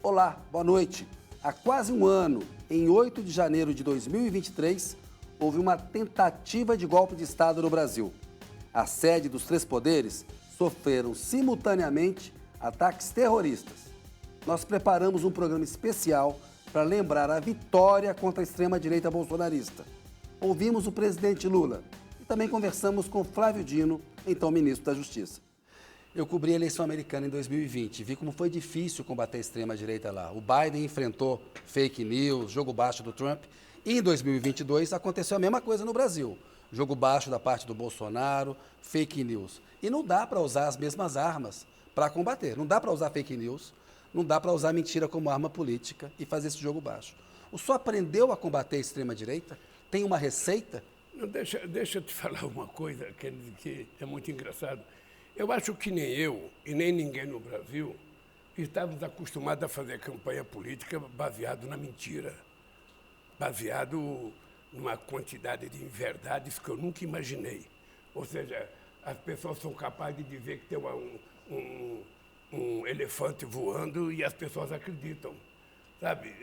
Olá, boa noite. Há quase um ano, em 8 de janeiro de 2023, houve uma tentativa de golpe de Estado no Brasil. A sede dos três poderes sofreram simultaneamente ataques terroristas. Nós preparamos um programa especial para lembrar a vitória contra a extrema-direita bolsonarista. Ouvimos o presidente Lula e também conversamos com Flávio Dino, então ministro da Justiça. Eu cobri a eleição americana em 2020 e vi como foi difícil combater a extrema-direita lá. O Biden enfrentou fake news, jogo baixo do Trump. E em 2022 aconteceu a mesma coisa no Brasil. Jogo baixo da parte do Bolsonaro, fake news. E não dá para usar as mesmas armas para combater. Não dá para usar fake news, não dá para usar mentira como arma política e fazer esse jogo baixo. O senhor aprendeu a combater a extrema-direita? Tem uma receita? Não, deixa eu te falar uma coisa que é muito engraçado. Eu acho que nem eu e nem ninguém no Brasil estávamos acostumados a fazer campanha política baseado na mentira, baseado numa quantidade de inverdades que eu nunca imaginei. Ou seja, as pessoas são capazes de dizer que tem um elefante voando e as pessoas acreditam, sabe?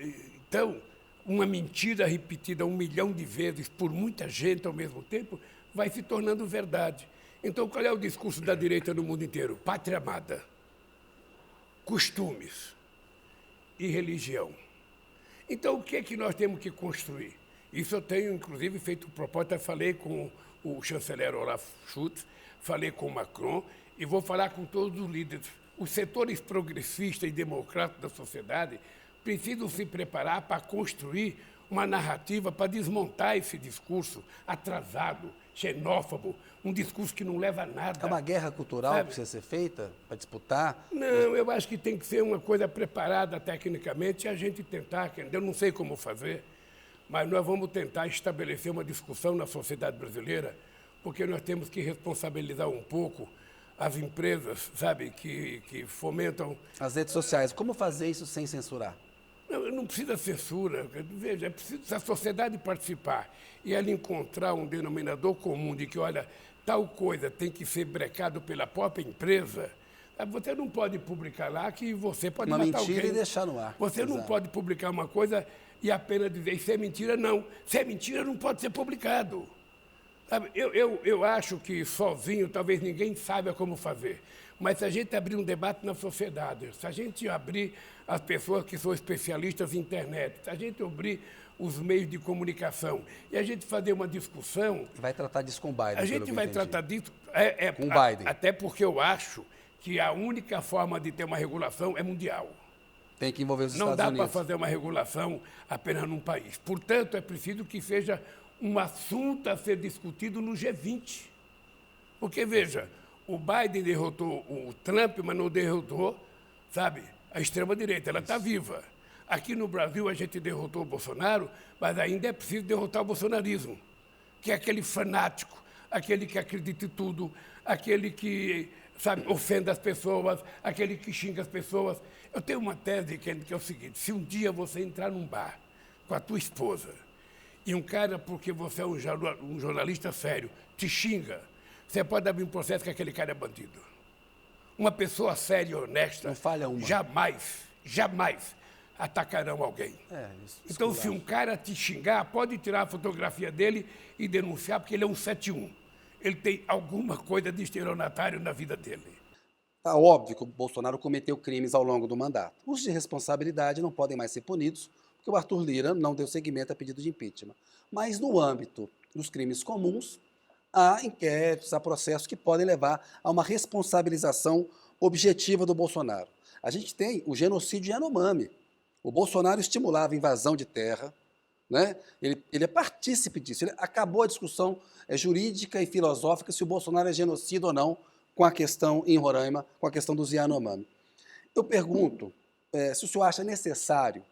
Então, uma mentira repetida 1 milhão de vezes por muita gente ao mesmo tempo vai se tornando verdade. Então, qual é o discurso da direita no mundo inteiro? Pátria amada, costumes e religião. Então, o que é que nós temos que construir? Isso eu tenho, inclusive, feito proposta, falei com o chanceler Olaf Scholz, falei com o Macron e vou falar com todos os líderes. Os setores progressistas e democráticos da sociedade precisam se preparar para construir uma narrativa para desmontar esse discurso atrasado, xenófobo, um discurso que não leva a nada. É uma guerra cultural que precisa ser feita para disputar? Não, eu acho que tem que ser uma coisa preparada tecnicamente e a gente tentar, eu não sei como fazer, mas nós vamos tentar estabelecer uma discussão na sociedade brasileira, porque nós temos que responsabilizar um pouco as empresas, sabe, que fomentam... As redes sociais, como fazer isso sem censurar? Não precisa censura, veja, é preciso a sociedade participar e ela encontrar um denominador comum de que, olha, tal coisa tem que ser brecado pela própria empresa. Você não pode publicar lá que você pode uma matar mentira alguém. E deixar no ar. Você não pode publicar uma coisa e apenas dizer isso é mentira, não. Se é mentira, não pode ser publicado. Sabe, eu acho que sozinho talvez ninguém saiba como fazer. Mas se a gente abrir um debate na sociedade, se a gente abrir as pessoas que são especialistas em internet, se a gente abrir os meios de comunicação e a gente fazer uma discussão... Vai tratar disso com o Biden, a gente vai tratar disso... com o Biden. Até porque eu acho que a única forma de ter uma regulação é mundial. Tem que envolver os Estados Unidos. Não dá para fazer uma regulação apenas num país. Portanto, é preciso que seja um assunto a ser discutido no G20. Porque, veja, o Biden derrotou o Trump, mas não derrotou, sabe, a extrema-direita. Ela está viva. Aqui no Brasil, a gente derrotou o Bolsonaro, mas ainda é preciso derrotar o bolsonarismo, que é aquele fanático, aquele que acredita em tudo, aquele que, sabe, ofende as pessoas, aquele que xinga as pessoas. Eu tenho uma tese que é o seguinte: se um dia você entrar num bar com a tua esposa e um cara, porque você é um jornalista sério, te xinga, você pode abrir um processo que aquele cara é bandido. Uma pessoa séria e honesta não falha uma. jamais atacarão alguém. Então, se um cara te xingar, pode tirar a fotografia dele e denunciar, porque ele é um 71. Ele tem alguma coisa de estelionatário na vida dele. Está óbvio que o Bolsonaro cometeu crimes ao longo do mandato. Os de responsabilidade não podem mais ser punidos, porque o Arthur Lira não deu seguimento a pedido de impeachment. Mas no âmbito dos crimes comuns, há inquéritos, há processos que podem levar a uma responsabilização objetiva do Bolsonaro. A gente tem o genocídio Yanomami. O Bolsonaro estimulava a invasão de terra, né? Ele é partícipe disso. Ele acabou a discussão jurídica e filosófica se o Bolsonaro é genocida ou não com a questão em Roraima, com a questão dos Yanomami. Eu pergunto se o senhor acha necessário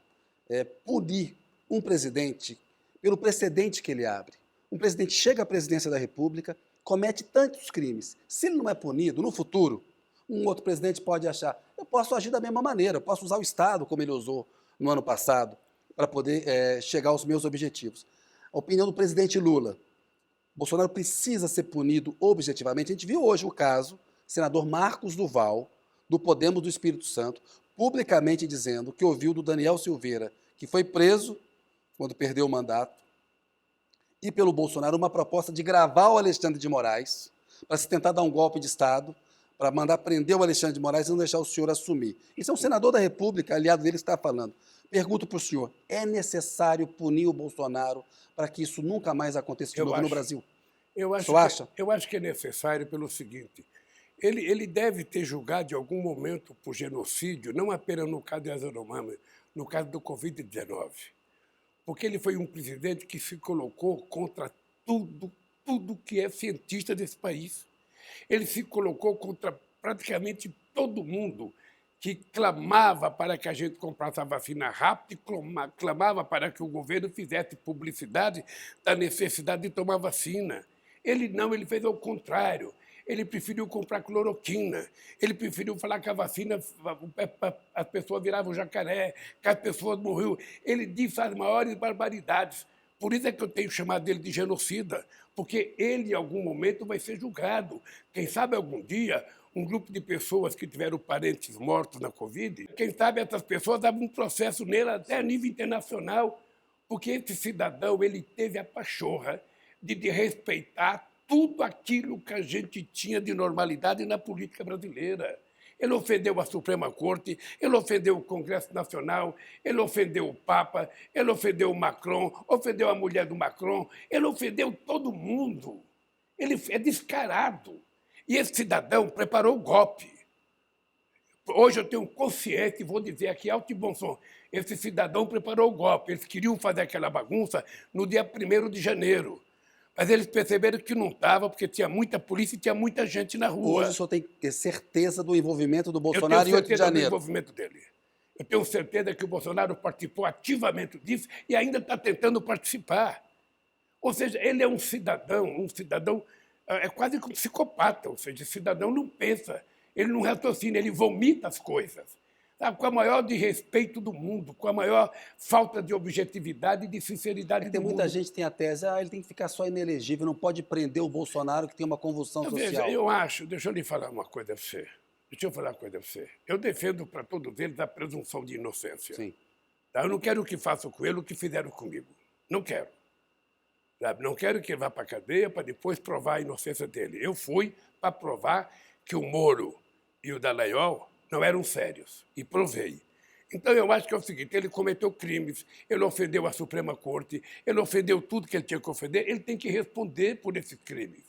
punir um presidente pelo precedente que ele abre. Um presidente chega à presidência da República, comete tantos crimes. Se ele não é punido, no futuro, um outro presidente pode achar, eu posso agir da mesma maneira, eu posso usar o Estado como ele usou no ano passado para poder chegar aos meus objetivos. A opinião do presidente Lula: Bolsonaro precisa ser punido objetivamente. A gente viu hoje o caso, senador Marcos Duval, do Podemos do Espírito Santo, publicamente dizendo que ouviu do Daniel Silveira, que foi preso quando perdeu o mandato, e pelo Bolsonaro uma proposta de gravar o Alexandre de Moraes para se tentar dar um golpe de Estado, para mandar prender o Alexandre de Moraes e não deixar o senhor assumir. Isso é um senador da República, aliado dele, que está falando. Pergunto para o senhor, é necessário punir o Bolsonaro para que isso nunca mais aconteça de Eu novo no acho. Brasil? Eu O acho, senhor acha? eu acho que é necessário pelo seguinte: ele deve ter julgado em algum momento por genocídio, não apenas no caso de Yanomami, no caso do Covid-19. Porque ele foi um presidente que se colocou contra tudo que é cientista desse país. Ele se colocou contra praticamente todo mundo que clamava para que a gente comprasse a vacina rápido e clamava para que o governo fizesse publicidade da necessidade de tomar vacina. Ele não, ele fez ao contrário. Ele preferiu comprar cloroquina, ele preferiu falar que a vacina, as pessoas viravam jacaré, que as pessoas morriam. Ele disse as maiores barbaridades. Por isso é que eu tenho chamado ele de genocida, porque ele, em algum momento, vai ser julgado. Quem sabe, algum dia, um grupo de pessoas que tiveram parentes mortos na Covid, quem sabe essas pessoas abrem um processo nele até a nível internacional, porque esse cidadão ele teve a pachorra de respeitar tudo aquilo que a gente tinha de normalidade na política brasileira. Ele ofendeu a Suprema Corte, ele ofendeu o Congresso Nacional, ele ofendeu o Papa, ele ofendeu o Macron, ofendeu a mulher do Macron, ele ofendeu todo mundo. Ele é descarado. E esse cidadão preparou o golpe. Hoje eu tenho consciência e vou dizer aqui alto e bom som, esse cidadão preparou o golpe. Eles queriam fazer aquela bagunça no dia 1º de janeiro. Mas eles perceberam que não estava, porque tinha muita polícia e tinha muita gente na rua. Hoje o senhor tem certeza do envolvimento do Eu Bolsonaro tenho em 8 de certeza do janeiro? envolvimento dele. Eu tenho certeza que o Bolsonaro participou ativamente disso e ainda está tentando participar. Ou seja, ele é um cidadão é quase como um psicopata, ou seja, esse cidadão não pensa, ele não raciocina, ele vomita as coisas. Sabe, com a maior desrespeito do mundo, com a maior falta de objetividade e de sinceridade do Tem muita mundo. gente que tem a tese, ele tem que ficar só inelegível, não pode prender o Bolsonaro que tem uma convulsão Veja, social. eu acho, deixa eu lhe falar uma coisa a você. Deixa eu falar uma coisa a você. Eu defendo para todos eles a presunção de inocência. Sim. Tá? Eu não quero que façam com ele o que fizeram comigo. Não quero. Sabe? Não quero que ele vá para a cadeia para depois provar a inocência dele. Eu fui para provar que o Moro e o Dallagnol não eram sérios. E provei. Então, eu acho que é o seguinte, ele cometeu crimes, ele ofendeu a Suprema Corte, ele ofendeu tudo que ele tinha que ofender, ele tem que responder por esses crimes.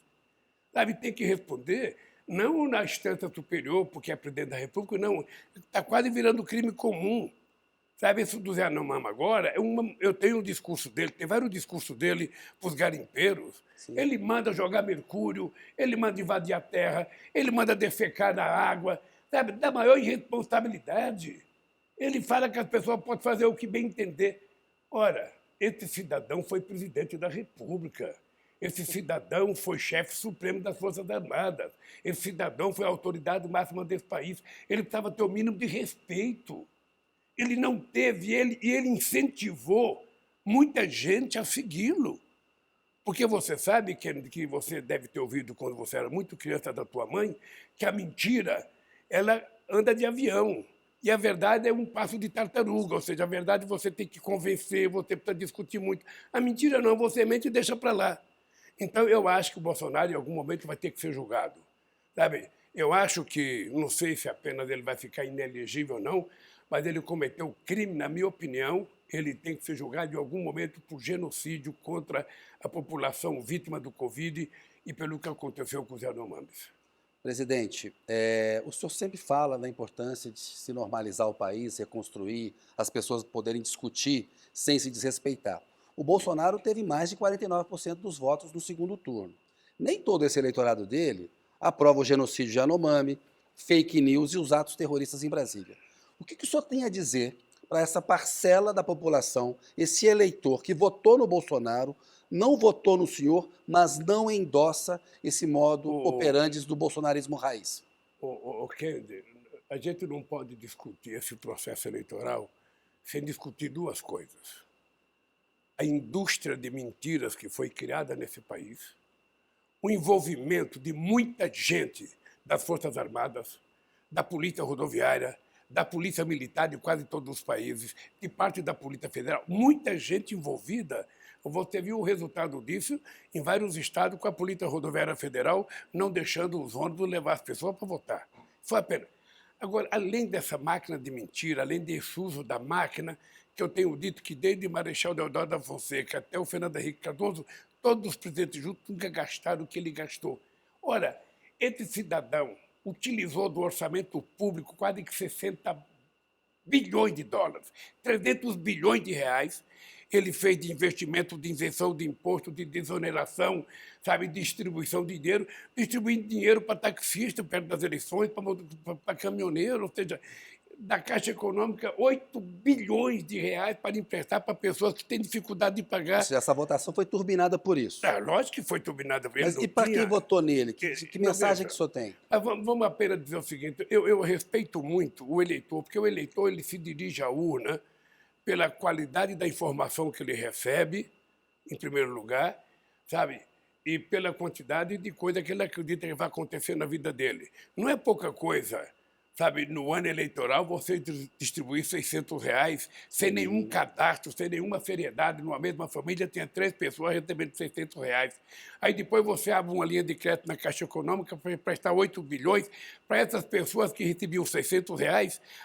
Sabe, tem que responder, não na instância superior, porque é presidente da República, não. Está quase virando crime comum. Sabe, isso do Zé Yanomami agora, eu tenho um discurso dele, tem vários discursos dele para os garimpeiros. Sim. Ele manda jogar mercúrio, ele manda invadir a terra, ele manda defecar na água, sabe, da maior irresponsabilidade. Ele fala que as pessoas podem fazer o que bem entender. Ora, esse cidadão foi presidente da República. Esse cidadão foi chefe supremo das Forças Armadas. Esse cidadão foi a autoridade máxima desse país. Ele precisava ter o mínimo de respeito. Ele não teve, e ele incentivou muita gente a segui-lo. Porque você sabe que você deve ter ouvido quando você era muito criança da tua mãe, que a mentira, ela anda de avião. E a verdade é um passo de tartaruga, ou seja, a verdade você tem que convencer, você precisa discutir muito. A mentira não, você mente e deixa para lá. Então, eu acho que o Bolsonaro, em algum momento, vai ter que ser julgado. Sabe? Eu acho que, não sei se apenas ele vai ficar inelegível ou não, mas ele cometeu crime, na minha opinião, ele tem que ser julgado em algum momento por genocídio contra a população vítima do Covid e pelo que aconteceu com os Yanomamis. Presidente, o senhor sempre fala da importância de se normalizar o país, reconstruir, as pessoas poderem discutir sem se desrespeitar. O Bolsonaro teve mais de 49% dos votos no segundo turno. Nem todo esse eleitorado dele aprova o genocídio de Yanomami, fake news e os atos terroristas em Brasília. O que o senhor tem a dizer para essa parcela da população, esse eleitor que votou no Bolsonaro, não votou no senhor, mas não endossa esse modo operandi do bolsonarismo raiz? Kennedy, a gente não pode discutir esse processo eleitoral sem discutir duas coisas. A indústria de mentiras que foi criada nesse país, o envolvimento de muita gente das Forças Armadas, da Polícia Rodoviária, da Polícia Militar de quase todos os países, de parte da Polícia Federal, muita gente envolvida. Você viu o resultado disso em vários estados, com a Polícia Rodoviária Federal não deixando os ônibus levar as pessoas para votar. Foi a pena. Agora, além dessa máquina de mentira, além desse uso da máquina, que eu tenho dito que desde Marechal Deodoro da Fonseca até o Fernando Henrique Cardoso, todos os presidentes juntos nunca gastaram o que ele gastou. Ora, esse cidadão utilizou do orçamento público quase que 60 bilhões de dólares, 300 bilhões de reais, ele fez de investimento, de isenção de imposto, de desoneração, sabe, distribuição de dinheiro, distribuindo dinheiro para taxista perto das eleições, para caminhoneiro, ou seja, da Caixa Econômica, 8 bilhões de reais para emprestar para pessoas que têm dificuldade de pagar. Ou seja, essa votação foi turbinada por isso. Lógico que foi turbinada. Mas e para quem votou nele? Que mensagem que o senhor tem? Vamos apenas dizer o seguinte, eu respeito muito o eleitor, porque o eleitor ele se dirige à urna pela qualidade da informação que ele recebe, em primeiro lugar, sabe? E pela quantidade de coisa que ele acredita que vai acontecer na vida dele. Não é pouca coisa, sabe, no ano eleitoral, você distribuir R$ 600 sem nenhum cadastro, sem nenhuma seriedade, numa mesma família, tinha 3 pessoas recebendo R$ 600. Aí depois você abre uma linha de crédito na Caixa Econômica para emprestar 8 bilhões para essas pessoas que recebiam R$ 600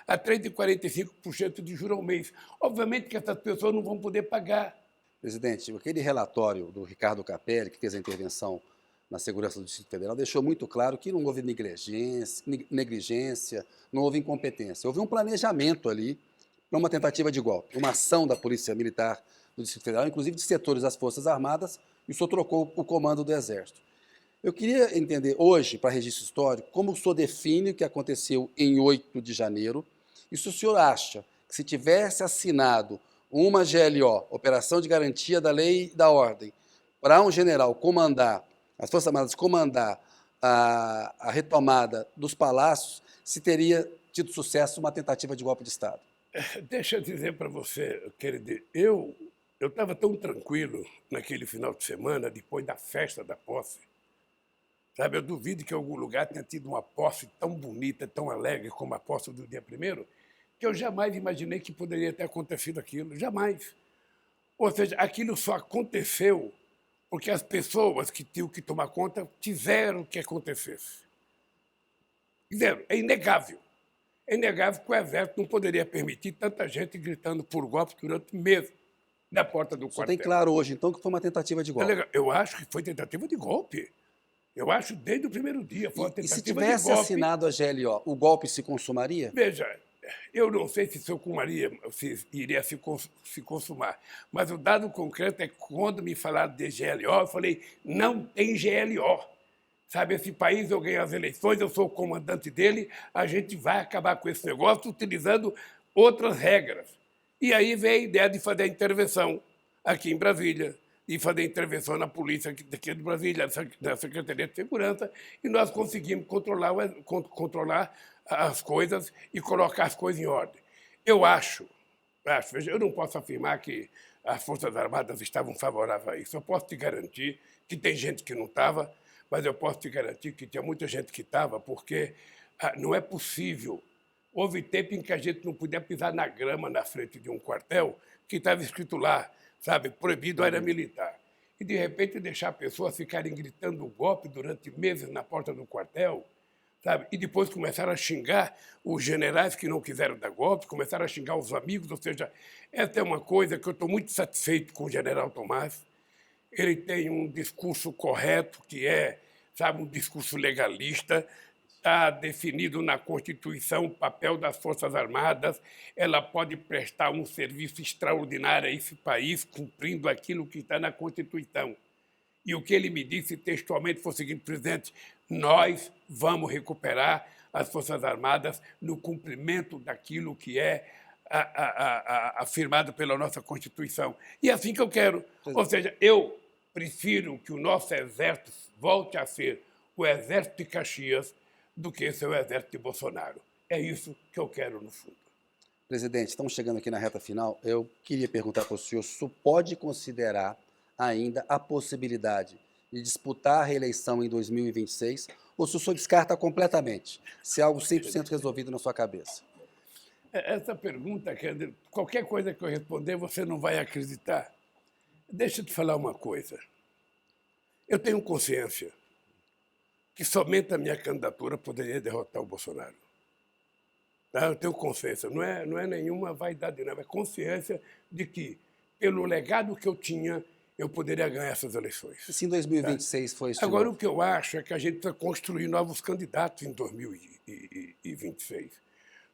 a 3,45% de juros ao mês. Obviamente que essas pessoas não vão poder pagar. Presidente, aquele relatório do Ricardo Capelli, que fez a intervenção na segurança do Distrito Federal, deixou muito claro que não houve negligência, não houve incompetência. Houve um planejamento ali para uma tentativa de golpe, uma ação da Polícia Militar do Distrito Federal, inclusive de setores das Forças Armadas, e o senhor trocou o comando do Exército. Eu queria entender hoje, para registro histórico, como o senhor define o que aconteceu em 8 de janeiro, e se o senhor acha que se tivesse assinado uma GLO, Operação de Garantia da Lei e da Ordem, para um general comandar, as Forças Armadas comandar a retomada dos palácios, se teria tido sucesso uma tentativa de golpe de Estado? Deixa eu dizer para você, querido, eu estava tão tranquilo naquele final de semana, depois da festa da posse. Sabe, eu duvido que em algum lugar tenha tido uma posse tão bonita, tão alegre como a posse do dia 1º, que eu jamais imaginei que poderia ter acontecido aquilo, jamais. Ou seja, aquilo só aconteceu porque as pessoas que tinham que tomar conta quiseram que acontecesse. Quiseram, é inegável. É inegável que o Exército não poderia permitir tanta gente gritando por golpe durante meses na porta do quartel. Tem claro hoje, então, que foi uma tentativa de golpe? Eu acho que foi tentativa de golpe. Eu acho desde o primeiro dia foi uma tentativa e se de tivesse golpe. assinado a GLO, o golpe se consumaria? Veja, eu não sei se se iria se consumar, mas o dado concreto é que quando me falaram de GLO, eu falei, não tem GLO. Sabe, esse país, eu ganhei as eleições, eu sou o comandante dele, a gente vai acabar com esse negócio utilizando outras regras. E aí veio a ideia de fazer a intervenção aqui em Brasília, de fazer a intervenção na polícia aqui de Brasília, da Secretaria de Segurança, e nós conseguimos controlar as coisas e colocar as coisas em ordem. Eu acho, veja, eu não posso afirmar que as Forças Armadas estavam favoráveis a isso. Eu posso te garantir que tem gente que não estava, mas eu posso te garantir que tinha muita gente que estava, porque não é possível. Houve tempo em que a gente não podia pisar na grama na frente de um quartel que estava escrito lá, sabe, proibido área militar. E, de repente, deixar pessoas ficarem gritando golpe durante meses na porta do quartel, sabe? E depois começaram a xingar os generais que não quiseram dar golpe, começaram a xingar os amigos, ou seja, essa é uma coisa que eu estou muito satisfeito com o general Tomás. Ele tem um discurso correto, que é, sabe, um discurso legalista. Está definido na Constituição o papel das Forças Armadas. Ela pode prestar um serviço extraordinário a esse país, cumprindo aquilo que está na Constituição. E o que ele me disse textualmente foi o seguinte, presidente, nós vamos recuperar as Forças Armadas no cumprimento daquilo que é afirmado pela nossa Constituição. E é assim que eu quero. Ou seja, eu prefiro que o nosso Exército volte a ser o Exército de Caxias do que esse é o Exército de Bolsonaro. É isso que eu quero no fundo. Presidente, estamos chegando aqui na reta final. Eu queria perguntar para o senhor se o senhor pode considerar ainda a possibilidade de disputar a reeleição em 2026 ou se o senhor descarta completamente, se é algo 100% resolvido na sua cabeça? Essa pergunta, qualquer coisa que eu responder, você não vai acreditar. Deixa eu te falar uma coisa. Eu tenho consciência que somente a minha candidatura poderia derrotar o Bolsonaro. Tá? Eu tenho consciência, não é nenhuma vaidade, não, é consciência de que, pelo legado que eu tinha, eu poderia ganhar essas eleições. E se em 2026 foi isso de Agora, novo? o que eu acho é que a gente precisa construir novos candidatos em 2026.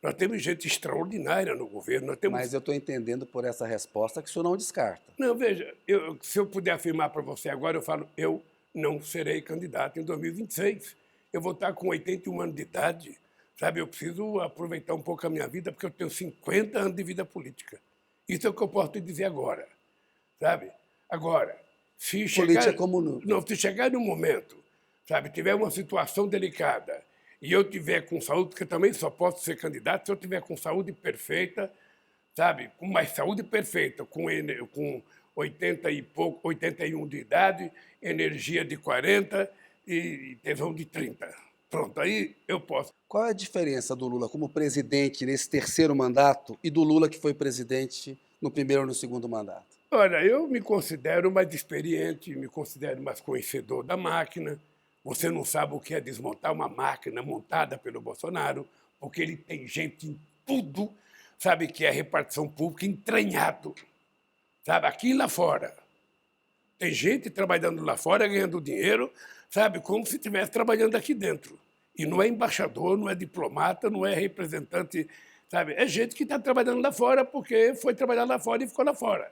Nós temos gente extraordinária no governo. Nós temos... Mas eu estou entendendo por essa resposta que o senhor não descarta. Não, veja, se eu puder afirmar para você agora, eu falo, eu não serei candidato em 2026. Eu vou estar com 81 anos de idade, sabe? Eu preciso aproveitar um pouco a minha vida, porque eu tenho 50 anos de vida política. Isso é o que eu posso te dizer agora, sabe? Agora, se Política chegar... como nunca. Não, se chegar num momento, sabe, tiver uma situação delicada e eu tiver com saúde, porque eu também só posso ser candidato se eu tiver com saúde perfeita, sabe, com mais saúde perfeita, com 80 e pouco, 81 de idade, energia de 40 e tesão de 30. Pronto, aí eu posso. Qual é a diferença do Lula como presidente nesse terceiro mandato e do Lula que foi presidente no primeiro ou no segundo mandato? Olha, eu me considero mais experiente, me considero mais conhecedor da máquina. Você não sabe o que é desmontar uma máquina montada pelo Bolsonaro, porque ele tem gente em tudo, sabe, que é repartição pública entranhado, sabe, aqui e lá fora. Tem gente trabalhando lá fora, ganhando dinheiro, sabe, como se estivesse trabalhando aqui dentro. E não é embaixador, não é diplomata, não é representante, sabe, é gente que está trabalhando lá fora porque foi trabalhar lá fora e ficou lá fora.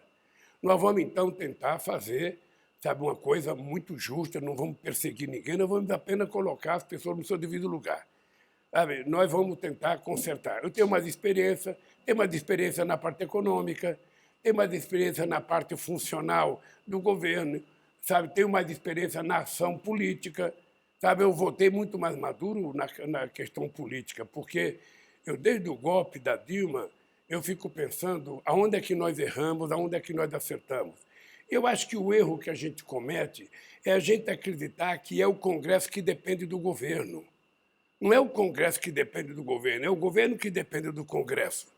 Nós vamos, então, tentar fazer, sabe, uma coisa muito justa, não vamos perseguir ninguém, nós vamos apenas colocar as pessoas no seu devido lugar. Sabe, nós vamos tentar consertar. Eu tenho mais experiência na parte econômica, tenho mais experiência na parte funcional do governo, sabe, tenho mais experiência na ação política, sabe, eu votei muito mais maduro na questão política, porque eu, desde o golpe da Dilma, eu fico pensando aonde é que nós erramos, aonde é que nós acertamos. Eu acho que o erro que a gente comete é a gente acreditar que é o Congresso que depende do governo. Não é o Congresso que depende do governo, é o governo que depende do Congresso.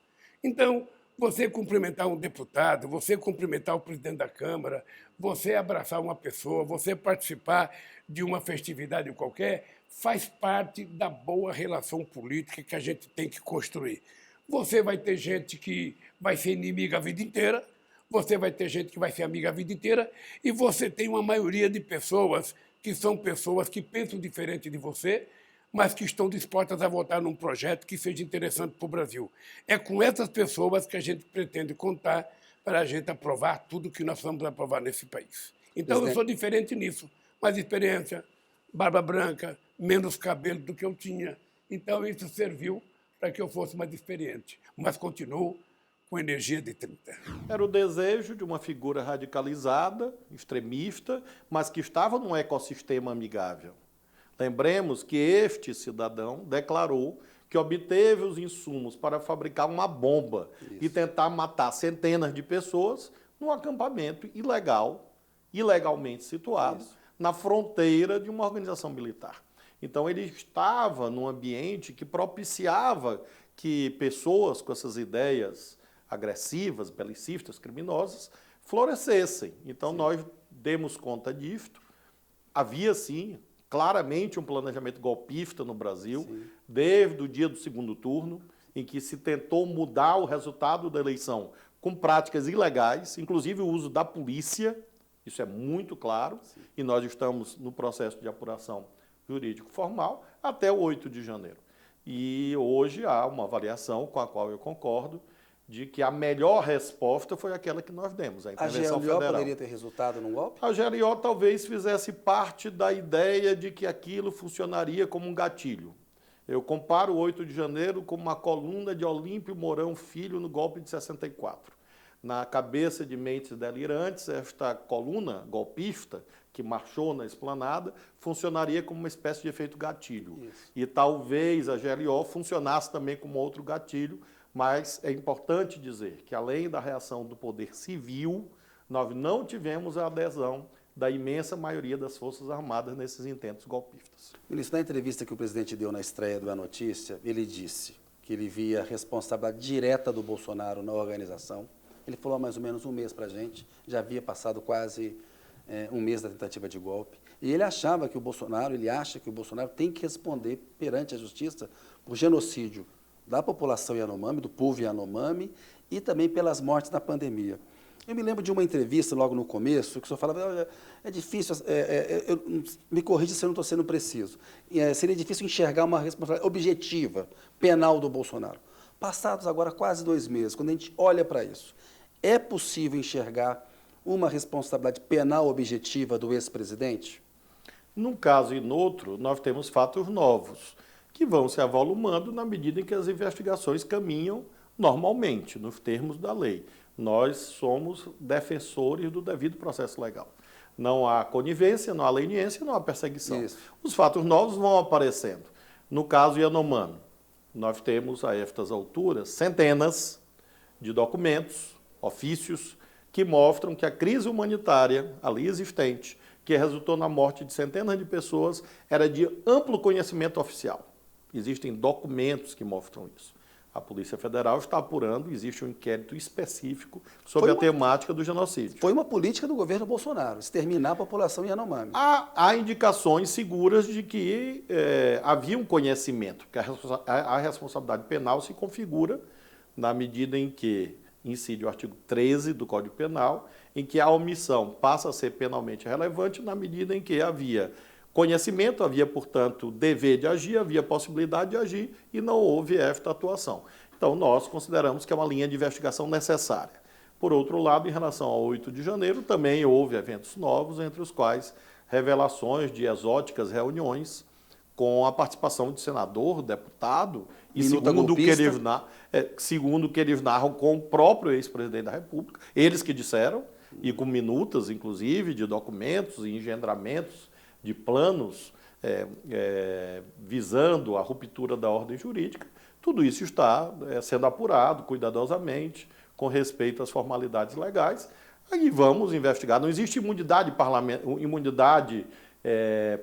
Então, você cumprimentar um deputado, você cumprimentar o presidente da Câmara, você abraçar uma pessoa, você participar de uma festividade qualquer, faz parte da boa relação política que a gente tem que construir. Você vai ter gente que vai ser inimiga a vida inteira, você vai ter gente que vai ser amiga a vida inteira, e você tem uma maioria de pessoas que são pessoas que pensam diferente de você, mas que estão dispostas a votar num projeto que seja interessante para o Brasil. É com essas pessoas que a gente pretende contar para a gente aprovar tudo que nós vamos aprovar nesse país. Então, eu sou diferente nisso. Mais experiência, barba branca, menos cabelo do que eu tinha. Então, isso serviu para que eu fosse mais experiente, mas continuo com energia de 30. Era o desejo de uma figura radicalizada, extremista, mas que estava num ecossistema amigável. Lembremos que este cidadão declarou que obteve os insumos para fabricar uma bomba e tentar matar centenas de pessoas num acampamento ilegalmente situado na fronteira de uma organização militar. Então, ele estava num ambiente que propiciava que pessoas com essas ideias agressivas, belicistas, criminosas, florescessem. Então, nós demos conta disto. Havia, sim, claramente um planejamento golpista no Brasil, desde o dia do segundo turno, em que se tentou mudar o resultado da eleição com práticas ilegais, inclusive o uso da polícia, isso é muito claro, e nós estamos no processo de apuração jurídico formal até o 8 de janeiro. E hoje há uma avaliação com a qual eu concordo, de que a melhor resposta foi aquela que nós demos, a intervenção federal. A GLO poderia ter resultado num golpe? A GLO talvez fizesse parte da ideia de que aquilo funcionaria como um gatilho. Eu comparo o 8 de janeiro com uma coluna de Olímpio Mourão Filho no golpe de 64. Na cabeça de mentes delirantes, esta coluna golpista, que marchou na esplanada, funcionaria como uma espécie de efeito gatilho. Isso. E talvez a GLO funcionasse também como outro gatilho, mas é importante dizer que, além da reação do poder civil, nós não tivemos a adesão da imensa maioria das Forças Armadas nesses intentos golpistas. Ministro, na entrevista que o presidente deu na estreia do A Notícia, ele disse: que ele via a responsabilidade direta do Bolsonaro na organização. Ele falou há mais ou menos um mês para a gente, já havia passado quase um mês da tentativa de golpe. E ele achava que o Bolsonaro, ele acha que o Bolsonaro tem que responder perante a justiça por genocídio da população Yanomami, do povo Yanomami, e também pelas mortes na pandemia. Eu me lembro de uma entrevista logo no começo, que o senhor falava, é difícil, me corrija se eu não estou sendo preciso, seria difícil enxergar uma responsabilidade objetiva, penal do Bolsonaro. Passados agora quase 2 meses, quando a gente olha para isso, é possível enxergar uma responsabilidade penal objetiva do ex-presidente? Num caso e no outro, nós temos fatos novos, que vão se avolumando na medida em que as investigações caminham normalmente, nos termos da lei. Nós somos defensores do devido processo legal. Não há conivência, não há leniência, não há perseguição. Isso. Os fatos novos vão aparecendo. No caso Yanomami, nós temos a estas alturas centenas de documentos, ofícios, que mostram que a crise humanitária ali existente, que resultou na morte de centenas de pessoas, era de amplo conhecimento oficial. Existem documentos que mostram isso. A Polícia Federal está apurando, existe um inquérito específico sobre a temática do genocídio. Foi uma política do governo Bolsonaro, exterminar a população Yanomami. Há indicações seguras de que havia um conhecimento, que a responsabilidade penal se configura na medida em que incide o artigo 13 do Código Penal, em que a omissão passa a ser penalmente relevante na medida em que havia conhecimento, havia, portanto, dever de agir, havia possibilidade de agir e não houve esta atuação. Então, nós consideramos que é uma linha de investigação necessária. Por outro lado, em relação ao 8 de janeiro, também houve eventos novos, entre os quais revelações de exóticas reuniões com a participação de senador, deputado, e segundo o que eles narram com o próprio ex-presidente da República, eles que disseram, e com minutas, inclusive, de documentos e engendramentos de planos visando a ruptura da ordem jurídica, tudo isso está sendo apurado cuidadosamente, com respeito às formalidades legais. Aí vamos investigar. Não existe imunidade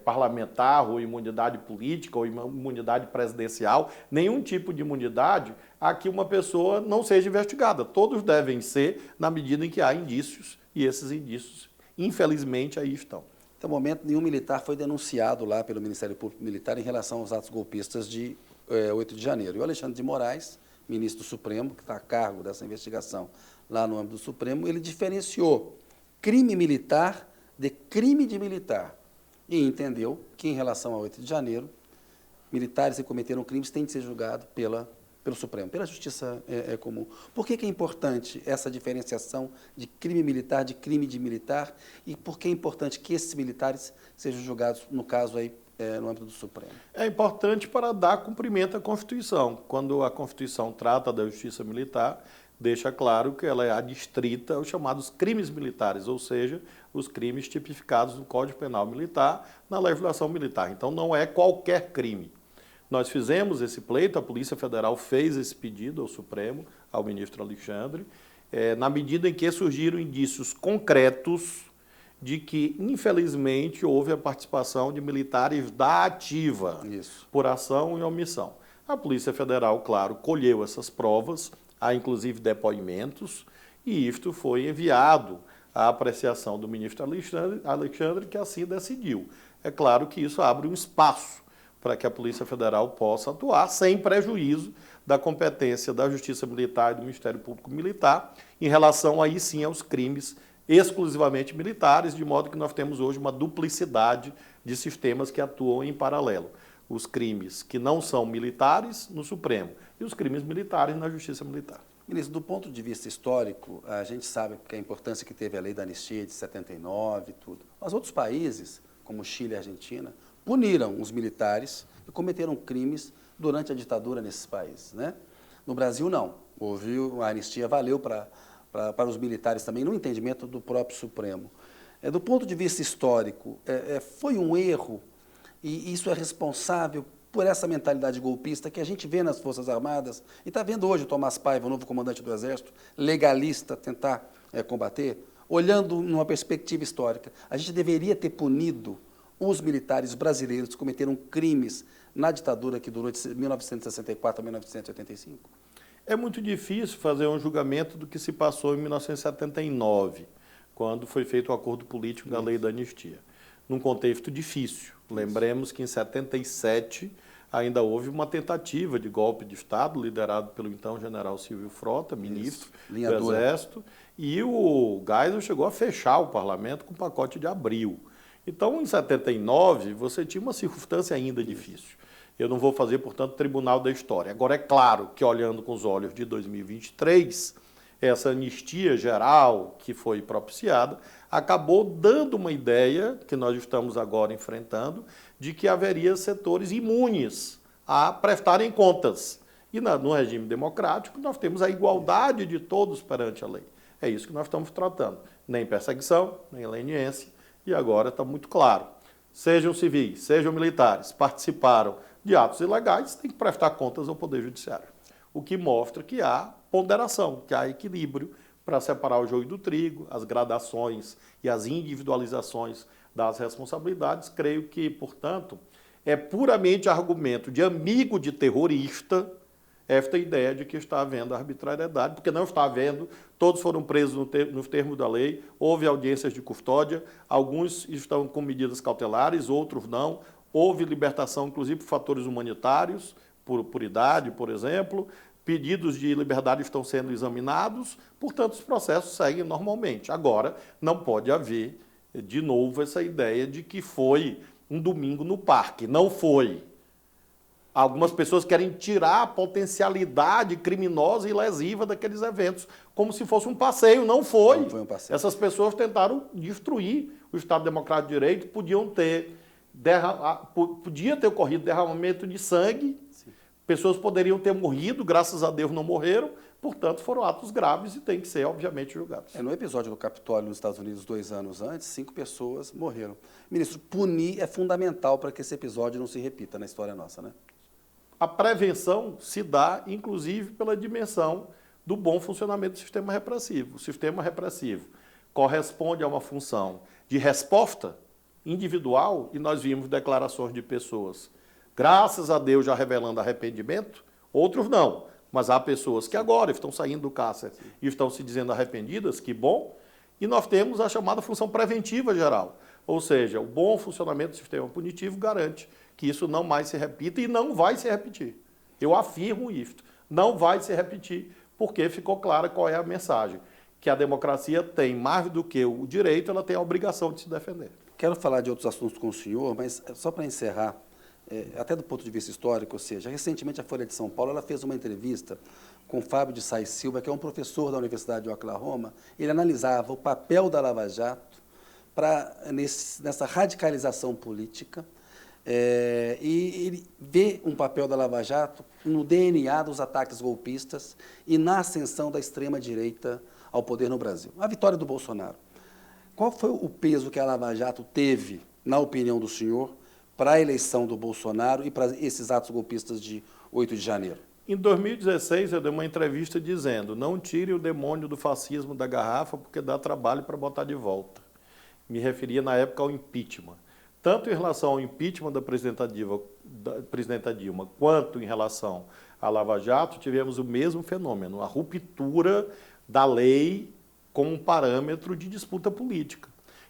parlamentar, ou imunidade política, ou imunidade presidencial, nenhum tipo de imunidade a que uma pessoa não seja investigada. Todos devem ser na medida em que há indícios, e esses indícios, infelizmente, aí estão. Até o momento, nenhum militar foi denunciado lá pelo Ministério Público Militar em relação aos atos golpistas de 8 de janeiro. E o Alexandre de Moraes, ministro do Supremo, que está a cargo dessa investigação lá no âmbito do Supremo, ele diferenciou crime militar de crime de militar e entendeu que, em relação a 8 de janeiro, militares que cometeram crimes têm de ser julgados pelo Supremo, pela Justiça Comum. Por que é importante essa diferenciação de crime militar, de crime de militar, e por que é importante que esses militares sejam julgados, no caso, aí, no âmbito do Supremo? É importante para dar cumprimento à Constituição. Quando a Constituição trata da Justiça Militar, deixa claro que ela é adstrita aos chamados crimes militares, ou seja, os crimes tipificados no Código Penal Militar, na legislação militar. Então, não é qualquer crime. Nós fizemos esse pleito, a Polícia Federal fez esse pedido ao Supremo, ao ministro Alexandre, na medida em que surgiram indícios concretos de que, infelizmente, houve a participação de militares da ativa, por ação e omissão. A Polícia Federal, claro, colheu essas provas, há inclusive depoimentos, e isto foi enviado à apreciação do ministro Alexandre, que assim decidiu. É claro que isso abre um espaço para que a Polícia Federal possa atuar sem prejuízo da competência da Justiça Militar e do Ministério Público Militar em relação, aí sim, aos crimes exclusivamente militares, de modo que nós temos hoje uma duplicidade de sistemas que atuam em paralelo. Os crimes que não são militares no Supremo e os crimes militares na Justiça Militar. Ministro, do ponto de vista histórico, a gente sabe que a importância que teve a lei da anistia de 79 e tudo. Mas outros países, como Chile e Argentina, puniram os militares que cometeram crimes durante a ditadura nesses países, né? No Brasil, não. Houve a anistia, valeu para os militares também, no entendimento do próprio Supremo. Do ponto de vista histórico, foi um erro, e isso é responsável por essa mentalidade golpista que a gente vê nas Forças Armadas, e está vendo hoje o Tomás Paiva, o novo comandante do Exército, legalista, tentar combater, olhando numa perspectiva histórica. A gente deveria ter punido os militares brasileiros cometeram crimes na ditadura que durou de 1964 a 1985? É muito difícil fazer um julgamento do que se passou em 1979, quando foi feito o acordo político da lei da anistia. Num contexto difícil. Lembremos que em 77 ainda houve uma tentativa de golpe de Estado, liderado pelo então general Silvio Frota, ministro do Exército, e o Geisel chegou a fechar o parlamento com o pacote de Abril. Então, em 79, você tinha uma circunstância ainda difícil. Eu não vou fazer, portanto, tribunal da história. Agora, é claro que, olhando com os olhos de 2023, essa anistia geral que foi propiciada acabou dando uma ideia, que nós estamos agora enfrentando, de que haveria setores imunes a prestarem contas. E no regime democrático, nós temos a igualdade de todos perante a lei. É isso que nós estamos tratando. Nem perseguição, nem leniência. E agora está muito claro. Sejam civis, sejam militares, participaram de atos ilegais, tem que prestar contas ao Poder Judiciário. O que mostra que há ponderação, que há equilíbrio para separar o joio do trigo, as gradações e as individualizações das responsabilidades. Creio que, portanto, é puramente argumento de amigo de terrorista esta ideia de que está havendo arbitrariedade, porque não está havendo, todos foram presos nos termos da lei, houve audiências de custódia, alguns estão com medidas cautelares, outros não, houve libertação, inclusive, por fatores humanitários, por idade, por exemplo, pedidos de liberdade estão sendo examinados, portanto, os processos seguem normalmente. Agora, não pode haver, de novo, essa ideia de que foi um domingo no parque. Não foi. Algumas pessoas querem tirar a potencialidade criminosa e lesiva daqueles eventos, como se fosse um passeio. Não foi. Não foi um passeio. Essas pessoas tentaram destruir o Estado Democrático de Direito, podia ter ocorrido derramamento de sangue, sim. Pessoas poderiam ter morrido, graças a Deus não morreram, portanto foram atos graves e têm que ser, obviamente, julgados. No episódio do Capitólio nos Estados Unidos, 2 anos antes, 5 pessoas morreram. Ministro, punir é fundamental para que esse episódio não se repita na história nossa, né? A prevenção se dá, inclusive, pela dimensão do bom funcionamento do sistema repressivo. O sistema repressivo corresponde a uma função de resposta individual, e nós vimos declarações de pessoas, graças a Deus, já revelando arrependimento, outros não, mas há pessoas que agora estão saindo do cárcere e estão se dizendo arrependidas, que bom, e nós temos a chamada função preventiva geral, ou seja, o bom funcionamento do sistema punitivo garante que isso não mais se repita e não vai se repetir. Eu afirmo isto, não vai se repetir, porque ficou clara qual é a mensagem, que a democracia tem mais do que o direito, ela tem a obrigação de se defender. Quero falar de outros assuntos com o senhor, mas só para encerrar, até do ponto de vista histórico, ou seja, recentemente a Folha de São Paulo ela fez uma entrevista com Fábio de Sá e Silva, que é um professor da Universidade de Oklahoma. Ele analisava o papel da Lava Jato nessa radicalização política, e ele vê um papel da Lava Jato no DNA dos ataques golpistas e na ascensão da extrema-direita ao poder no Brasil. A vitória do Bolsonaro. Qual foi o peso que a Lava Jato teve, na opinião do senhor, para a eleição do Bolsonaro e para esses atos golpistas de 8 de janeiro? Em 2016, eu dei uma entrevista dizendo: não tire o demônio do fascismo da garrafa, porque dá trabalho para botar de volta. Me referia, na época, ao impeachment. Tanto em relação ao impeachment da presidenta Dilma, quanto em relação à Lava Jato, tivemos o mesmo fenômeno, a ruptura da lei como um parâmetro de disputa política.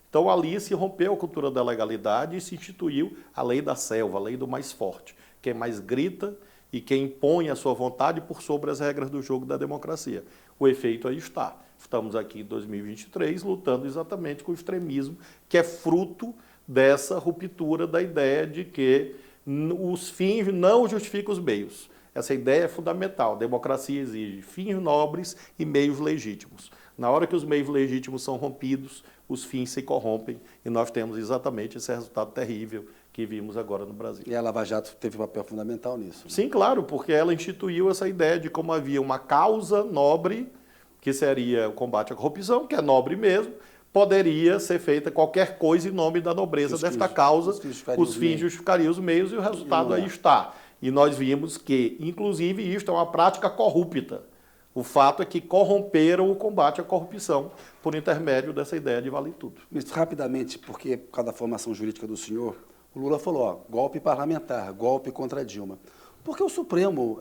Então, ali se rompeu a cultura da legalidade e se instituiu a lei da selva, a lei do mais forte, quem mais grita e quem impõe a sua vontade por sobre as regras do jogo da democracia. O efeito aí está. Estamos aqui em 2023 lutando exatamente com o extremismo, que é fruto dessa ruptura da ideia de que os fins não justificam os meios. Essa ideia é fundamental. A democracia exige fins nobres e meios legítimos. Na hora que os meios legítimos são rompidos, os fins se corrompem e nós temos exatamente esse resultado terrível que vimos agora no Brasil. E a Lava Jato teve um papel fundamental nisso, né? Sim, claro, porque ela instituiu essa ideia de como havia uma causa nobre, que seria o combate à corrupção, que é nobre mesmo, poderia ser feita qualquer coisa em nome da nobreza desta causa, os fins justificariam os meios e o resultado aí está. E nós vimos que, inclusive, isto é uma prática corrupta. O fato é que corromperam o combate à corrupção por intermédio dessa ideia de vale tudo. Ministro, rapidamente, porque por causa da formação jurídica do senhor, o Lula falou, ó, golpe parlamentar, golpe contra Dilma. Porque o Supremo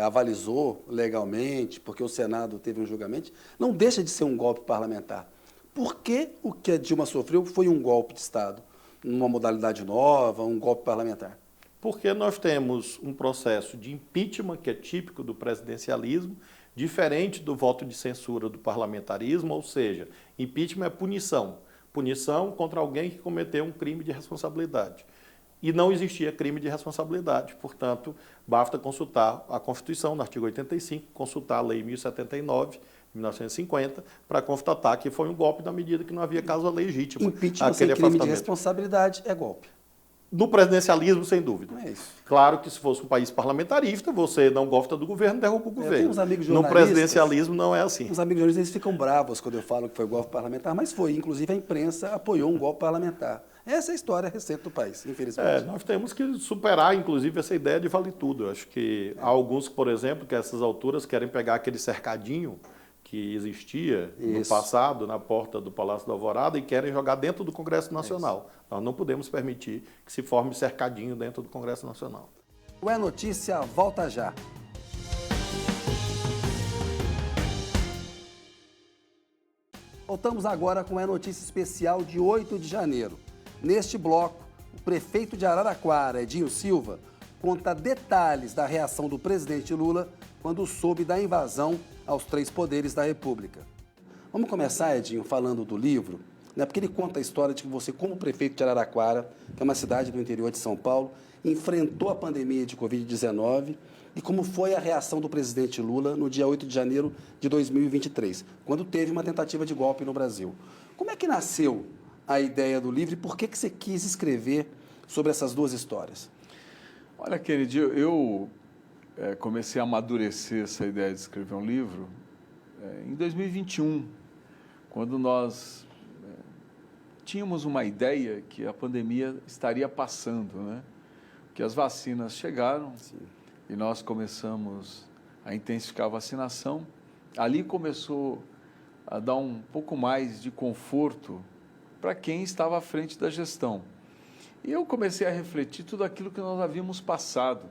avalizou legalmente, porque o Senado teve um julgamento, não deixa de ser um golpe parlamentar. Por que o que a Dilma sofreu foi um golpe de Estado? Uma modalidade nova, um golpe parlamentar? Porque nós temos um processo de impeachment, que é típico do presidencialismo, diferente do voto de censura do parlamentarismo, ou seja, impeachment é punição. Punição contra alguém que cometeu um crime de responsabilidade. E não existia crime de responsabilidade, portanto, basta consultar a Constituição, no artigo 85, consultar a Lei 1079, de 1950, para constatar que foi um golpe na medida que não havia causa legítima. Impeachment sem crime de responsabilidade é golpe. No presidencialismo, sem dúvida. Não é isso. Claro que se fosse um país parlamentarista, você não gosta do governo, derruba o governo. Tenho uns amigos No jornalistas, presidencialismo não é assim. Os amigos jornalistas eles ficam bravos quando eu falo que foi golpe parlamentar, mas foi. Inclusive a imprensa apoiou um golpe parlamentar. Essa é a história recente do país, infelizmente. Nós temos que superar, inclusive, essa ideia de vale tudo. Eu acho que há alguns, por exemplo, que a essas alturas querem pegar aquele cercadinho que existia no passado, na porta do Palácio da Alvorada, e querem jogar dentro do Congresso Nacional. Nós não podemos permitir que se forme cercadinho dentro do Congresso Nacional. O É Notícia volta já. Voltamos agora com a notícia especial de 8 de janeiro. Neste bloco, o prefeito de Araraquara, Edinho Silva, conta detalhes da reação do presidente Lula quando soube da invasão aos 3 poderes da República. Vamos começar, Edinho, falando do livro, né? Porque ele conta a história de que você, como prefeito de Araraquara, que é uma cidade do interior de São Paulo, enfrentou a pandemia de Covid-19 e como foi a reação do presidente Lula no dia 8 de janeiro de 2023, quando teve uma tentativa de golpe no Brasil. Como é que nasceu a ideia do livro e por que você quis escrever sobre essas 2 histórias? Olha, querido, eu comecei a amadurecer essa ideia de escrever um livro em 2021, quando nós tínhamos uma ideia que a pandemia estaria passando, né? Que as vacinas chegaram. Sim. E nós começamos a intensificar a vacinação. Ali começou a dar um pouco mais de conforto para quem estava à frente da gestão. E eu comecei a refletir tudo aquilo que nós havíamos passado,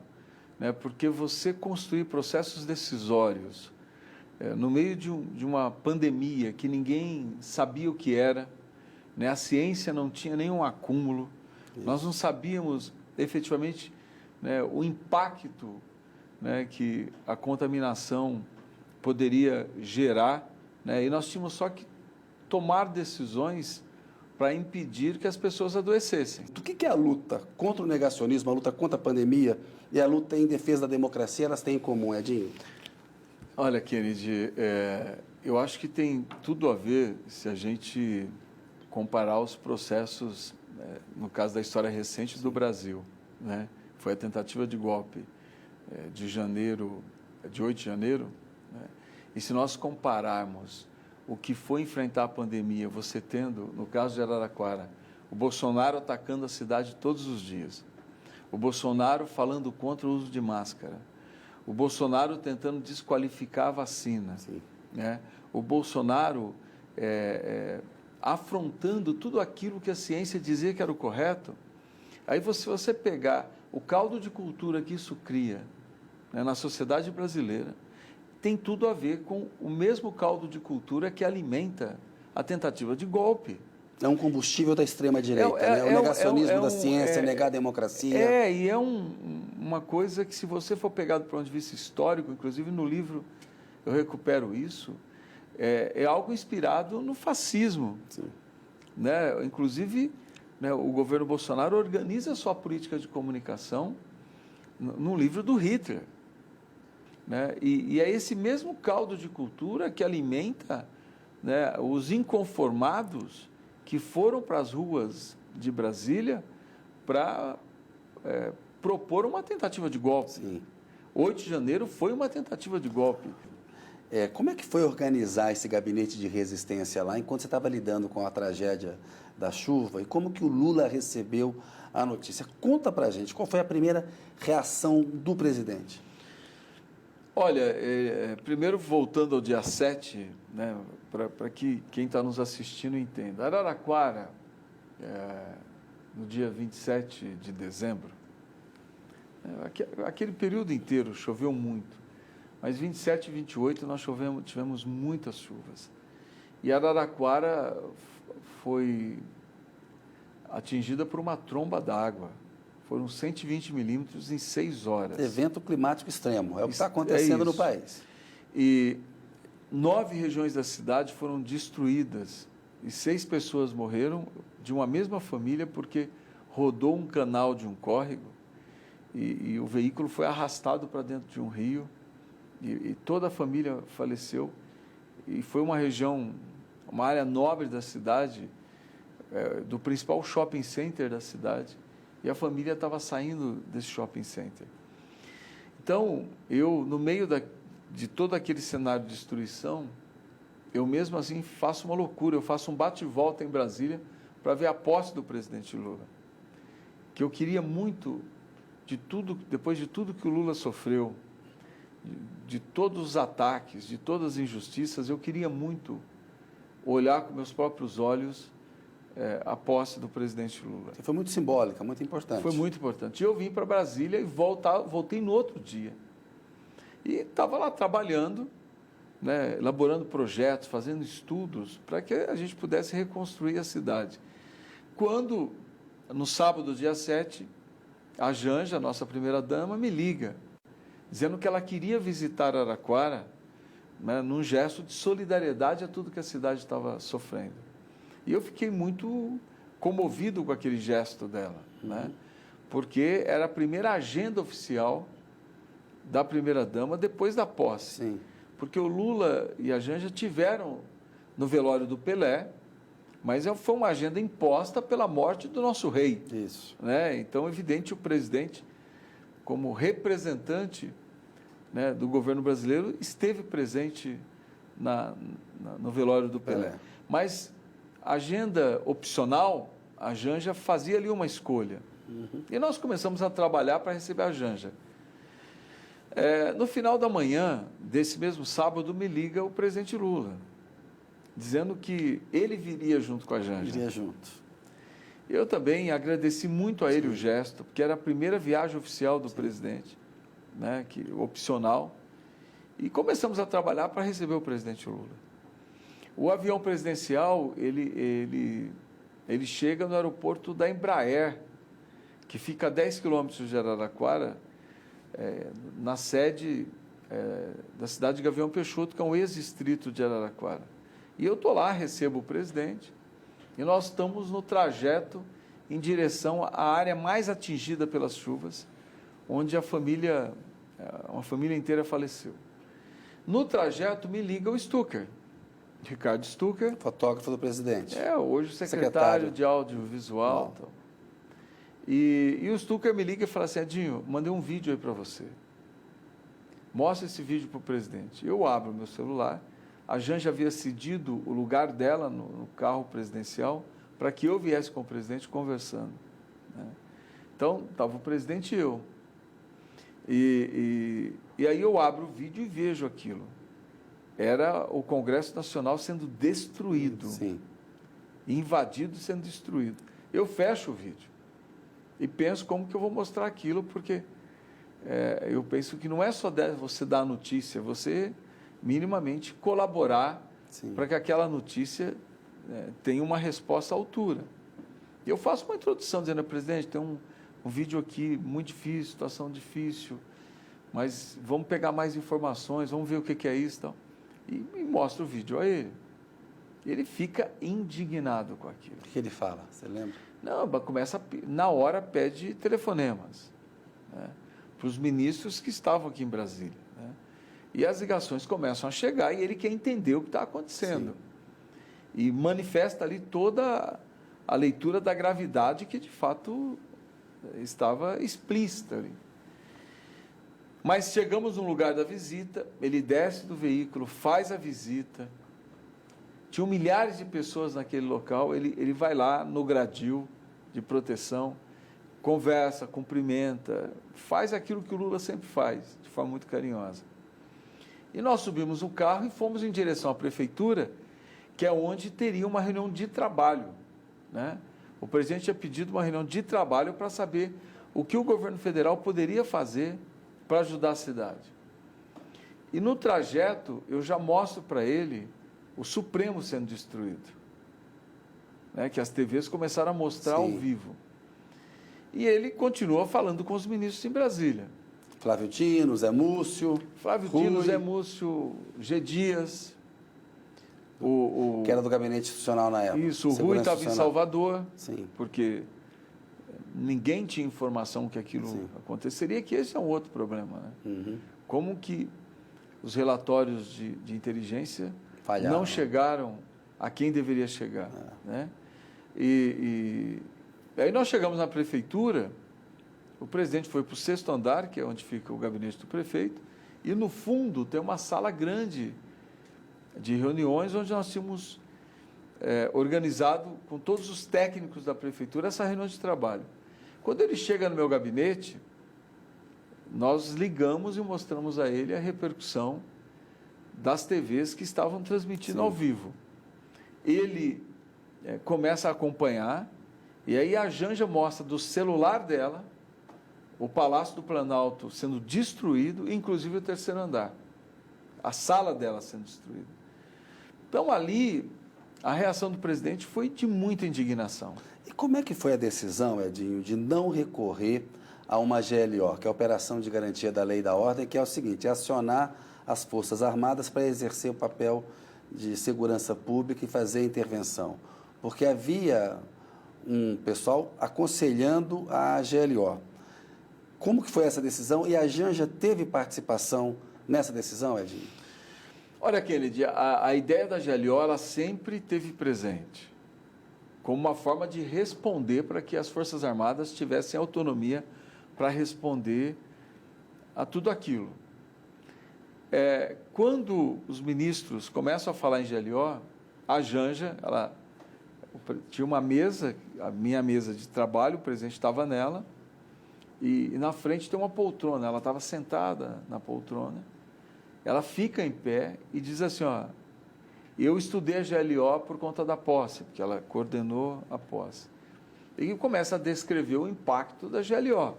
né? Porque você construir processos decisórios no meio de uma pandemia que ninguém sabia o que era, né? A ciência não tinha nenhum acúmulo, nós não sabíamos efetivamente, né, o impacto, né, que a contaminação poderia gerar, né? E nós tínhamos só que tomar decisões para impedir que as pessoas adoecessem. O que é a luta contra o negacionismo, a luta contra a pandemia e a luta em defesa da democracia, elas têm em comum, Edinho? Olha, Kennedy, eu acho que tem tudo a ver se a gente comparar os processos, no caso da história recente do Brasil, né? Foi a tentativa de golpe de 8 de janeiro, né? E se nós compararmos o que foi enfrentar a pandemia, você tendo, no caso de Araraquara, o Bolsonaro atacando a cidade todos os dias, o Bolsonaro falando contra o uso de máscara, o Bolsonaro tentando desqualificar a vacina, né? O Bolsonaro afrontando tudo aquilo que a ciência dizia que era o correto. Aí você pegar o caldo de cultura que isso cria, né, na sociedade brasileira, tem tudo a ver com o mesmo caldo de cultura que alimenta a tentativa de golpe. É um combustível da extrema-direita, né? O negacionismo da ciência, negar a democracia. E é uma coisa que, se você for pegar do ponto de vista histórico, inclusive no livro eu recupero isso, é algo inspirado no fascismo. Sim. Né? Inclusive, né, o governo Bolsonaro organiza a sua política de comunicação no livro do Hitler. Né? E é esse mesmo caldo de cultura que alimenta, né, os inconformados que foram para as ruas de Brasília para propor uma tentativa de golpe. Sim. 8 de janeiro foi uma tentativa de golpe. Como é que foi organizar esse gabinete de resistência lá, enquanto você estava lidando com a tragédia da chuva, e como que o Lula recebeu a notícia? Conta pra gente, qual foi a primeira reação do presidente? Olha, primeiro voltando ao dia 7, né, para que quem está nos assistindo entenda. Araraquara, no dia 27 de dezembro, aquele período inteiro choveu muito, mas 27 e 28 nós tivemos muitas chuvas. E Araraquara foi atingida por uma tromba d'água. Foram 120 milímetros em 6 horas. Evento climático extremo, é o que está acontecendo no país. E 9 regiões da cidade foram destruídas e 6 pessoas morreram de uma mesma família porque rodou um canal de um córrego e o veículo foi arrastado para dentro de um rio e toda a família faleceu. E foi uma região, uma área nobre da cidade, do principal shopping center da cidade, e a família estava saindo desse shopping center. Então, eu, no meio de todo aquele cenário de destruição, eu mesmo assim faço uma loucura, eu faço um bate-volta em Brasília para ver a posse do presidente Lula. Que eu queria muito, depois de tudo que o Lula sofreu, de todos os ataques, de todas as injustiças, eu queria muito olhar com meus próprios olhos a posse do presidente Lula. Foi muito simbólica, muito importante. Foi muito importante. E eu vim para Brasília e voltei no outro dia. E estava lá trabalhando, né, elaborando projetos, fazendo estudos para que a gente pudesse reconstruir a cidade. Quando, no sábado, dia 7, a Janja, nossa primeira-dama, me liga, dizendo que ela queria visitar Araraquara, né, num gesto de solidariedade a tudo que a cidade estava sofrendo. E eu fiquei muito comovido com aquele gesto dela, né? Porque era a primeira agenda oficial da primeira-dama depois da posse. Sim. Porque o Lula e a Janja tiveram no velório do Pelé, mas foi uma agenda imposta pela morte do nosso rei. Isso. Né? Então, evidente, o presidente, como representante, né, do governo brasileiro, esteve presente no velório do Pelé. Mas agenda opcional, a Janja fazia ali uma escolha. E nós começamos a trabalhar para receber a Janja. No final da manhã desse mesmo sábado, me liga o presidente Lula, dizendo que ele viria junto com a Janja. Viria junto. Eu também agradeci muito a ele o gesto, porque era a primeira viagem oficial do presidente, né, opcional, e começamos a trabalhar para receber o presidente Lula. O avião presidencial, ele chega no aeroporto da Embraer, que fica a 10 quilômetros de Araraquara, na sede da cidade de Gavião Peixoto, que é um ex-distrito de Araraquara. E eu estou lá, recebo o presidente, e nós estamos no trajeto em direção à área mais atingida pelas chuvas, onde uma família inteira faleceu. No trajeto me liga o Stucker, Ricardo Stucker. Fotógrafo do presidente. Hoje secretário de audiovisual. Tal. E o Stucker me liga e fala assim: Edinho, mandei um vídeo aí para você. Mostra esse vídeo para o presidente. Eu abro meu celular. A Janja havia cedido o lugar dela no carro presidencial para que eu viesse com o presidente conversando. Né? Então, estava o presidente e eu. E aí eu abro o vídeo e vejo aquilo. Era o Congresso Nacional sendo destruído. Sim. Invadido e sendo destruído. Eu fecho o vídeo e penso como que eu vou mostrar aquilo, porque eu penso que não é só você dar a notícia, você minimamente colaborar para que aquela notícia tenha uma resposta à altura. E eu faço uma introdução dizendo: presidente, tem um vídeo aqui muito difícil, situação difícil, mas vamos pegar mais informações, vamos ver o que é isso e tal. E mostra o vídeo a ele. Ele fica indignado com aquilo. O que ele fala? Você lembra? Não, na hora pede telefonemas, né, para os ministros que estavam aqui em Brasília. Né, e as ligações começam a chegar e ele quer entender o que está acontecendo. Sim. E manifesta ali toda a leitura da gravidade que, de fato, estava explícita ali. Mas chegamos no lugar da visita, ele desce do veículo, faz a visita. Tinham milhares de pessoas naquele local, ele vai lá no gradil de proteção, conversa, cumprimenta, faz aquilo que o Lula sempre faz, de forma muito carinhosa. E nós subimos o carro e fomos em direção à prefeitura, que é onde teria uma reunião de trabalho, né? O presidente tinha pedido uma reunião de trabalho para saber o que o governo federal poderia fazer para ajudar a cidade. E no trajeto, eu já mostro para ele o Supremo sendo destruído, né? Que as TVs começaram a mostrar ao vivo. E ele continua falando com os ministros em Brasília. Flávio Dino, Zé Múcio. Flávio Rui, Dino, Zé Múcio, G. Dias. Que era do gabinete institucional na época. Isso, o Rui Segurança estava em Institucional. Salvador, Sim. porque ninguém tinha informação que aquilo Sim. aconteceria, que esse é um outro problema, né? Uhum. Como que os relatórios de inteligência Falharam. não chegaram a quem deveria chegar, né? E aí nós chegamos na prefeitura, o presidente foi para o 6º andar, que é onde fica o gabinete do prefeito, e no fundo tem uma sala grande de reuniões, onde nós tínhamos organizado com todos os técnicos da prefeitura essa reunião de trabalho. Quando ele chega no meu gabinete, nós ligamos e mostramos a ele a repercussão das TVs que estavam transmitindo ao vivo. Ele começa a acompanhar, e aí a Janja mostra do celular dela o Palácio do Planalto sendo destruído, inclusive o 3º andar, a sala dela sendo destruída. Então, ali, a reação do presidente foi de muita indignação. E como é que foi a decisão, Edinho, de não recorrer a uma GLO, que é a Operação de Garantia da Lei e da Ordem, que é o seguinte, é acionar as Forças Armadas para exercer o papel de segurança pública e fazer a intervenção? Porque havia um pessoal aconselhando a GLO. Como que foi essa decisão? E a Janja teve participação nessa decisão, Edinho? Olha, Kennedy, a ideia da GLO, ela sempre teve presente, como uma forma de responder para que as Forças Armadas tivessem autonomia para responder a tudo aquilo. Quando os ministros começam a falar em GLO, a Janja, ela tinha uma mesa, a minha mesa de trabalho, o presidente estava nela, e na frente tem uma poltrona, ela estava sentada na poltrona, ela fica em pé e diz assim, ó, eu estudei a GLO por conta da posse, porque ela coordenou a posse. E começa a descrever o impacto da GLO.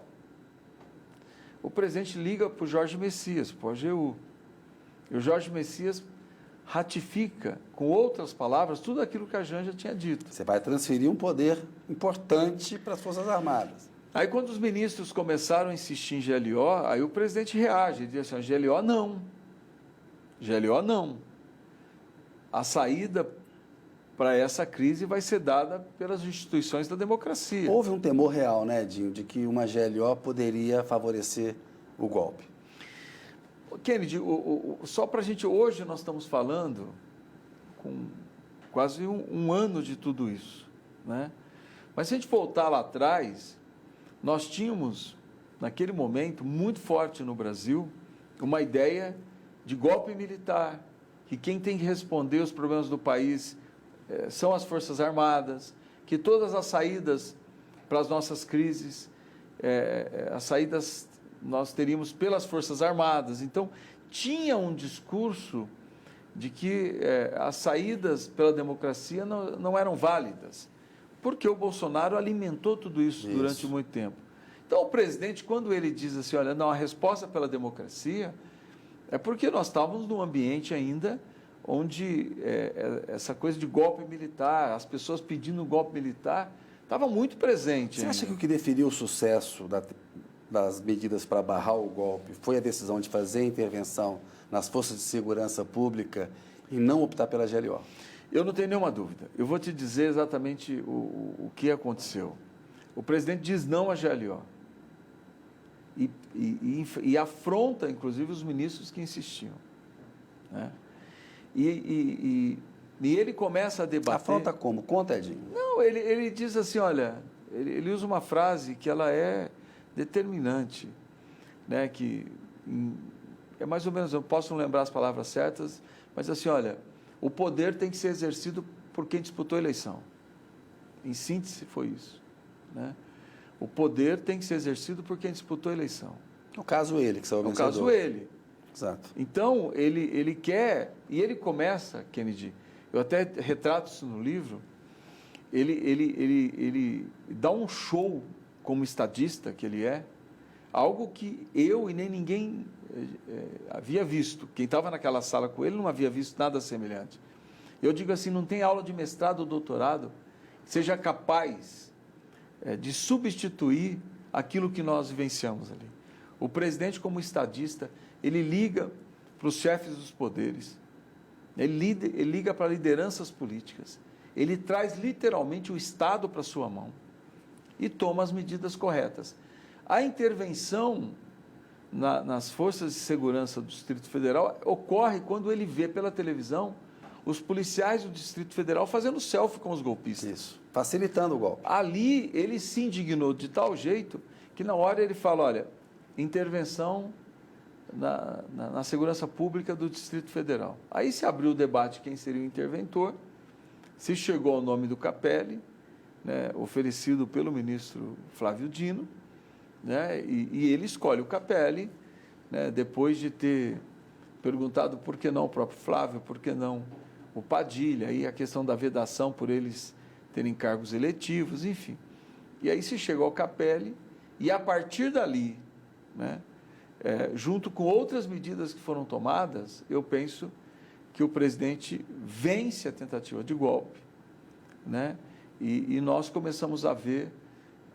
O presidente liga para o Jorge Messias, para o AGU. E o Jorge Messias ratifica, com outras palavras, tudo aquilo que a Janja tinha dito. Você vai transferir um poder importante para as Forças Armadas. Aí, quando os ministros começaram a insistir em GLO, aí o presidente reage, ele diz assim, GLO não. GLO não. A saída para essa crise vai ser dada pelas instituições da democracia. Houve um temor real, né, Edinho, de que uma GLO poderia favorecer o golpe. Kennedy, só para a gente, hoje nós estamos falando com quase um ano de tudo isso, né? Mas se a gente voltar lá atrás, nós tínhamos, naquele momento, muito forte no Brasil, uma ideia de golpe militar, que quem tem que responder os problemas do país são as Forças Armadas, que todas as saídas para as nossas crises, as saídas nós teríamos pelas Forças Armadas. Então, tinha um discurso de que as saídas pela democracia não eram válidas, porque o Bolsonaro alimentou tudo isso durante muito tempo. Então, o presidente, quando ele diz assim, olha, não, a resposta pela democracia é porque nós estávamos num ambiente ainda onde essa coisa de golpe militar, as pessoas pedindo um golpe militar, estava muito presente. Você ainda. acha que o que definiu o sucesso das medidas para barrar o golpe foi a decisão de fazer a intervenção nas forças de segurança pública e não optar pela GLO? Eu não tenho nenhuma dúvida. Eu vou te dizer exatamente o que aconteceu. O presidente diz não à GLO. E afronta, inclusive, os ministros que insistiam, né? E ele começa a debater... Afronta como? Conta, Edinho. Não, ele diz assim, olha, ele usa uma frase que ela é determinante, né? Que é mais ou menos, eu posso não lembrar as palavras certas, mas assim, olha, o poder tem que ser exercido por quem disputou a eleição. Em síntese, foi isso, né? O poder tem que ser exercido por quem disputou a eleição. No caso, ele, que saiu No vencedor. caso, ele. Exato. Então, ele quer, e ele começa, Kennedy, eu até retrato isso no livro, ele dá um show como estadista que ele é, algo que eu e nem ninguém havia visto. Quem estava naquela sala com ele não havia visto nada semelhante. Eu digo assim, não tem aula de mestrado ou doutorado que seja capaz de substituir aquilo que nós vivenciamos ali. O presidente, como estadista, ele liga para os chefes dos poderes, ele liga para lideranças políticas, ele traz literalmente o Estado para a sua mão e toma as medidas corretas. A intervenção nas forças de segurança do Distrito Federal ocorre quando ele vê pela televisão os policiais do Distrito Federal fazendo selfie com os golpistas. Isso, facilitando o golpe. Ali ele se indignou de tal jeito que na hora ele fala, olha, intervenção na segurança pública do Distrito Federal. Aí se abriu o debate quem seria o interventor, se chegou ao nome do Capelli, né, oferecido pelo ministro Flávio Dino, né, e ele escolhe o Capelli, né, depois de ter perguntado por que não o próprio Flávio, por que não o Padilha, aí a questão da vedação por eles terem cargos eletivos, enfim. E aí se chegou ao Capelli, e a partir dali, né, junto com outras medidas que foram tomadas, eu penso que o presidente vence a tentativa de golpe, né, e nós começamos a ver,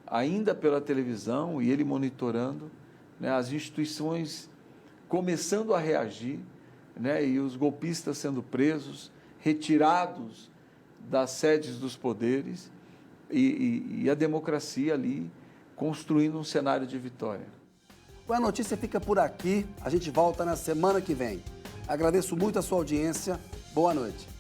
ainda pela televisão, e ele monitorando, né, as instituições começando a reagir, né, e os golpistas sendo presos, retirados das sedes dos poderes, e a democracia ali construindo um cenário de vitória. A notícia fica por aqui, a gente volta na semana que vem. Agradeço muito a sua audiência, boa noite.